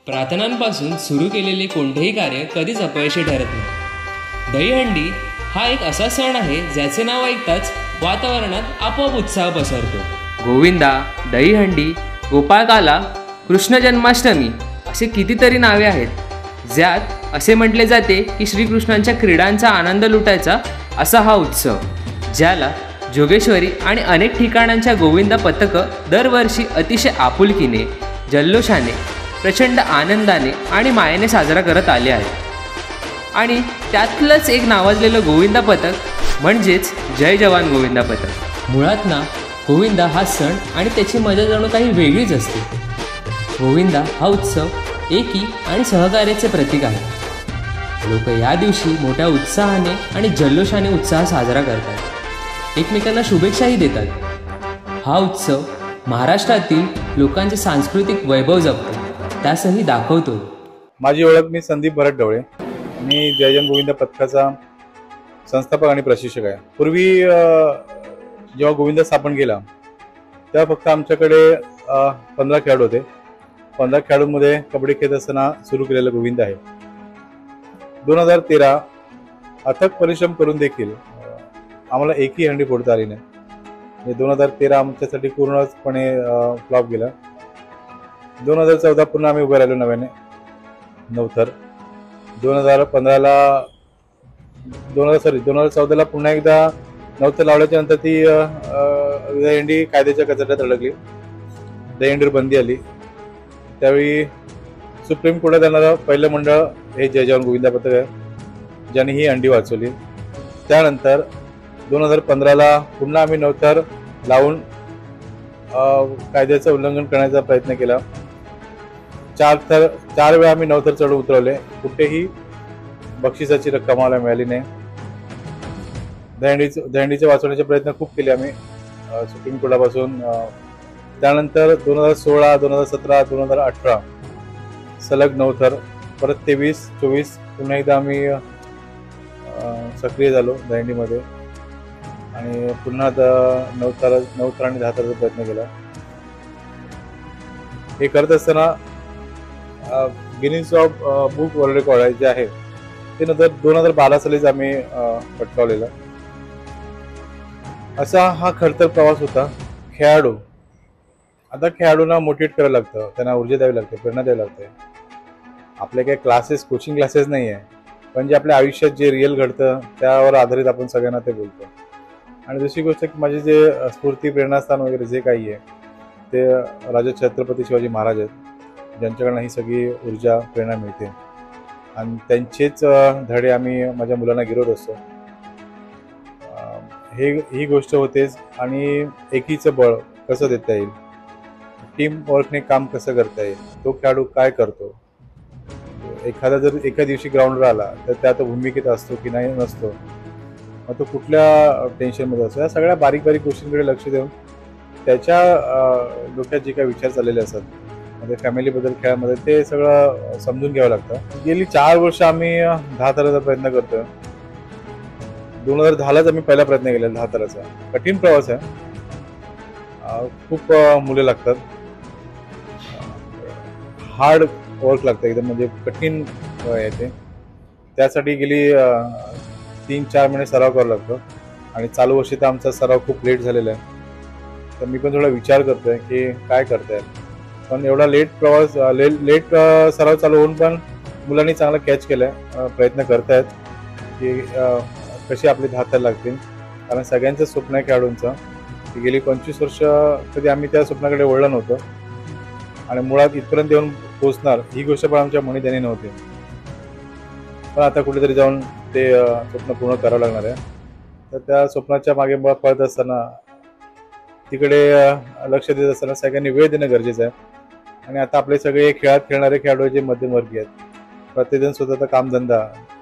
प्रार्थनांपासून सुरू केलेले कोणतेही कार्य कधीच अपयशी ठरत नाही. दहीहंडी हा एक असा सण आहे ज्याचे नाव ऐकताच वातावरणात आपोआप उत्साह पसरतो. गोविंदा, दहीहंडी, गोपाळकाला, कृष्ण जन्माष्टमी असे कितीतरी नावे आहेत, ज्यात असे म्हटले जाते की श्रीकृष्णांच्या क्रीडांचा आनंद लुटायचा असा हा उत्सव, ज्याला जोगेश्वरी आणि अनेक ठिकाणांच्या गोविंदा पथकं दरवर्षी अतिशय आपुलकीने, जल्लोषाने, प्रचंड आनंदाने आणि मायेने साजरा करत आले आहेत. आणि त्यातलंच एक नावाजलेलं गोविंदा पथक म्हणजेच जय जवान गोविंदा पथक. मुळात ना, गोविंदा हा सण आणि त्याची मजा जणू काही वेगळीच असते. गोविंदा हा उत्सव एकी आणि सहकार्याचे प्रतीक आहे. लोक या दिवशी मोठ्या उत्साहाने आणि जल्लोषाने उत्साह साजरा करतात, एकमेकांना शुभेच्छाही देतात. हा उत्सव महाराष्ट्रातील लोकांचे सांस्कृतिक वैभव जपतो, त्यासही दाखवतो. माझी ओळख, मी संदीप भरत ढवळे. मी जय जवान गोविंदा पथकाचा संस्थापक आणि प्रशिक्षक आहे. पूर्वी जेव्हा गोविंदा स्थापन केला तेव्हा फक्त आमच्याकडे 15 खेळाडू होते. 15 खेळाडूंमध्ये कबड्डी खेळत असताना सुरू केलेलं गोविंदा आहे. 2013 अथक परिश्रम करून देखील आम्हाला एकही हंडी फोडता आली नाही. 2013 आमच्यासाठी पूर्णपणे फ्लॉप गेला. 2014 पुन्हा आम्ही उभे राहिलो नव्याने नवथर. 2014ला पुन्हा एकदा नवथर लावल्याच्या नंतर ती दहीहंडी कायद्याच्या कचऱ्यात अडकली. दहीहंडीवर बंदी आली. त्यावेळी सुप्रीम कोर्टात येणारं पहिलं मंडळ हे जय जवान गोविंदा पथक आहे, ज्याने ही हंडी वाचवली. त्यानंतर 2015ला पुन्हा आम्ही नवथर लावून कायद्याचं उल्लंघन करण्याचा प्रयत्न केला. 4 वेळा आम्ही नवथर चढून उतरवले. कुठेही बक्षिसाची रक्कम आम्हाला मिळाली नाही. दहीहंडीचे वाचवण्याचे प्रयत्न खूप केले आम्ही सुप्रीम कोर्टापासून. त्यानंतर 2016, 2017, 2018 सलग नवथर, परत 23, 24 पुन्हा एकदा आम्ही सक्रिय झालो दहीहंडीमध्ये आणि पुन्हा नवथर आणि 10 थरचा प्रयत्न केला. हे करत असताना Guinness of book world record जे आहे ते नंतर 2012 सालीच आम्ही पटकावलेला. असा हा खडतर प्रवास होता. खेळाडू, आता खेळाडूंना मोटिवेट करायला लागतं, त्यांना ऊर्जा द्यावी लागते, प्रेरणा द्यावी लागते. आपले काही क्लासेस, कोचिंग क्लासेस नाही आहे, पण जे आपल्या आयुष्यात जे रिअल घडतं त्यावर आधारित आपण सगळ्यांना ते बोलतो. आणि दुसरी गोष्ट की माझे जे स्फूर्ती, प्रेरणास्थान वगैरे जे काही आहे ते राजा छत्रपती शिवाजी महाराज आहेत, ज्यांच्याकडनं ही सगळी ऊर्जा, प्रेरणा मिळते आणि त्यांचेच धडे आम्ही माझ्या मुलांना गिरवत असतो. ही गोष्ट होतेच. आणि एकीचं बळ कसं देता येईल, टीम वर्कने काम कसं करता येईल, तो खेळाडू काय करतो, एखादा जर एका दिवशी ग्राउंडवर आला तर त्यात भूमिकेत असतो की नाही नसतो, मग तो कुठल्या टेन्शनमध्ये असतो, या सगळ्या बारीक बारीक गोष्टींकडे लक्ष देऊन त्याच्या डोक्यात जे काही विचार चाललेले असतात म्हणजे फॅमिलीबद्दल, खेळामध्ये, ते सगळं समजून घ्यावं लागतं. गेली 4 वर्ष आम्ही 10 थराचा प्रयत्न करतोय. 2010लाच आम्ही पहिला प्रयत्न केला 10 थराचा. कठीण प्रवास आहे, खूप मुलं लागतात, हार्ड वर्क लागतं एकदम, म्हणजे कठीण आहे ते. त्यासाठी गेली 3-4 महिने सराव करावा लागतो आणि चालू वर्षी तर आमचा सराव खूप लेट झालेला आहे. तर मी पण थोडा विचार करतोय की काय करता येईल. पण एवढा लेट सराव चालू होऊन पण मुलांनी चांगला कॅच केलाय, प्रयत्न करतायत की कशी आपली 10 थर लागतील. कारण सगळ्यांचं स्वप्न आहे खेळाडूंचं की गेली 25 वर्ष कधी आम्ही त्या स्वप्नाकडे वळलं नव्हतं आणि मुळात इथपर्यंत येऊन पोहोचणार ही गोष्ट पण आमच्या मनी त्यांनी नव्हती. पण आता कुठेतरी जाऊन ते स्वप्न पूर्ण करावं लागणार आहे. तर त्या स्वप्नाच्या मागे पळत असताना, तिकडे लक्ष देत असताना सगळ्यांनी वेळ देणं गरजेचं आहे. आणि आता आपले सगळे खेळात खेळणारे खेळाडू जे मध्यमवर्गीय आहेत, प्रत्येकजण स्वतःचा कामधंदा,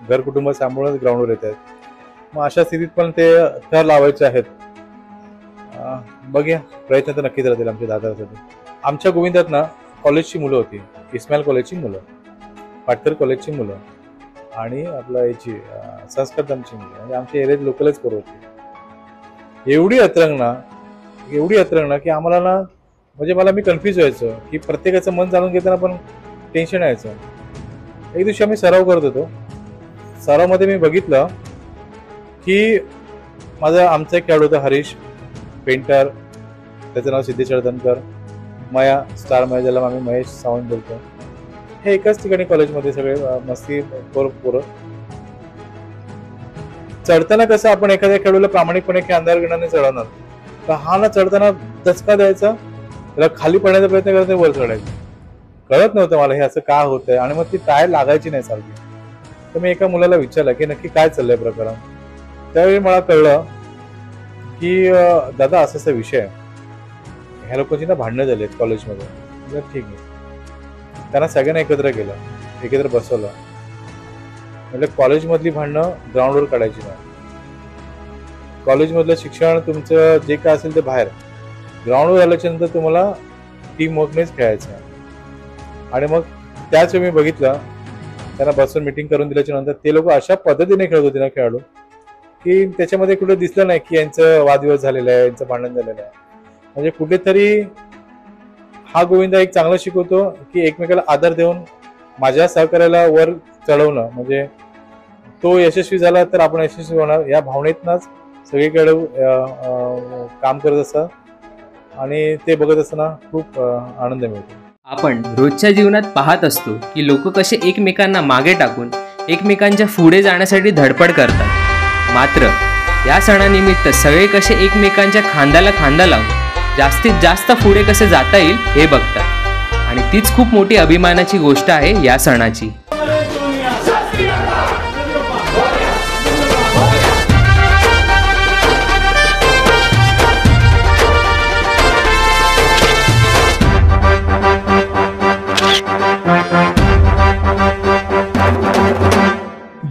घर कुटुंब सांभाळूनच ग्राउंडवर येत आहेत. मग अशा स्थितीत पण ते थर लावायचे आहेत. बघूया, प्रयत्न तर नक्कीच राहतील आमच्या दादासाठी. आमच्या गोविंदात ना कॉलेजची मुलं होती, इस्माईल कॉलेजची मुलं, पाटकर कॉलेजची मुलं आणि आपलं याची संस्कृतमची मुलं, म्हणजे आमच्या एरियात लोकलच पोरं होती. एवढी अतरंग ना की आम्हाला ना म्हणजे मी कन्फ्युज व्हायचो की प्रत्येकाचं मन जाणून घेताना पण टेन्शन यायचं. एक दिवशी आम्ही सराव करत होतो. सरावमध्ये मी बघितलं की आमचा एक खेळाडू होता हरीश पेंटर, त्याचं नाव सिद्धेश अर्धनकर, मया स्टार मया ज्याला आम्ही महेश सावंत बोलतो. हे एकाच ठिकाणी कॉलेजमध्ये सगळे मस्ती पोरं. चढताना कसं आपण एखाद्या खेळाडूला प्रामाणिकपणे अंधार गणाने चढवणार, तर हा ना चढताना दचका द्यायचा, त्याला खाली पडण्याचा प्रयत्न करत वर चढायचं. कळत नव्हतं मला हे असं का होतंय, आणि मग ती टायर लागायची नाही सारखी. तर मी एका मुलाला विचारलं की नक्की काय चाललंय प्रकरण. त्यावेळी मला कळलं की दादा असा विषय आहे, ह्या लोकांची ना भांडणं झाली आहेत कॉलेजमध्ये. ठीक आहे. त्यांना सगळ्यांना एकत्र केलं, एकत्र बसवलं. म्हणजे कॉलेजमधली भांडणं ग्राउंडवर काढायची नाही. कॉलेजमधलं शिक्षण तुमचं जे काय असेल ते बाहेर, ग्राउंडवर आल्याच्या नंतर तुम्हाला टीम वर्कनेच खेळायचं आहे. आणि मग त्याच वेळी मी बघितलं, त्यांना बसून मिटिंग करून दिल्याच्या नंतर ते लोक अशा पद्धतीने खेळत होते ना खेळाडू, की त्याच्यामध्ये कुठे दिसलं नाही की यांचं वादविवाद झालेलं आहे, यांचं भांडण झालेलं आहे. म्हणजे कुठेतरी हा गोविंदा एक चांगलं शिकवतो की एकमेकाला आदर देऊन माझ्या सहकार्याला वर चढवणं, म्हणजे तो यशस्वी झाला तर आपण यशस्वी होणार, या भावनेतनच सगळीकडे काम करत असतात. आणि ते बघत असताना खूप आनंद मिळतो. आपण रोजच्या जीवनात पाहत असतो की लोक कसे एकमेकांना मागे टाकून एकमेकांच्या पुढे जाण्यासाठी धडपड करतात. मात्र या सणानिमित्त सगळे कसे एकमेकांच्या खांद्याला खांदा लावून जास्तीत जास्त पुढे कसे जाता येईल हे बघतात. आणि तीच खूप मोठी अभिमानाची गोष्ट आहे या सणाची.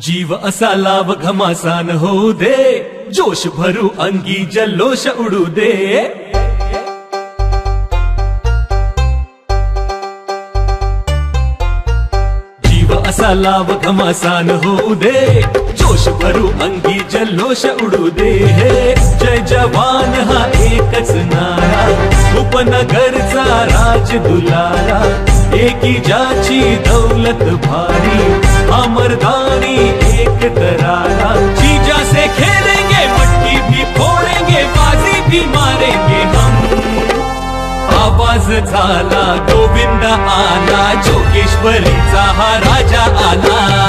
जीव असा लाव घमासान होऊ दे, जोश भरू अंगी जल्लोष उडू दे. जीव असा लाव घमासान होऊ दे, जोश भरू अंगी जल्लोष उडू दे. जय जवान हा एकच नारा, उपनगरचा राज दुलारा, एकी जाची दौलत भारी, अमरदानी एक तरारा. जीजा से खेलेंगे, मट्टी भी फोड़ेंगे, बाजी भी मारेंगे हम. आवाज झाला गोविंद आला, जोगेश्वरीचा हा राजा आला.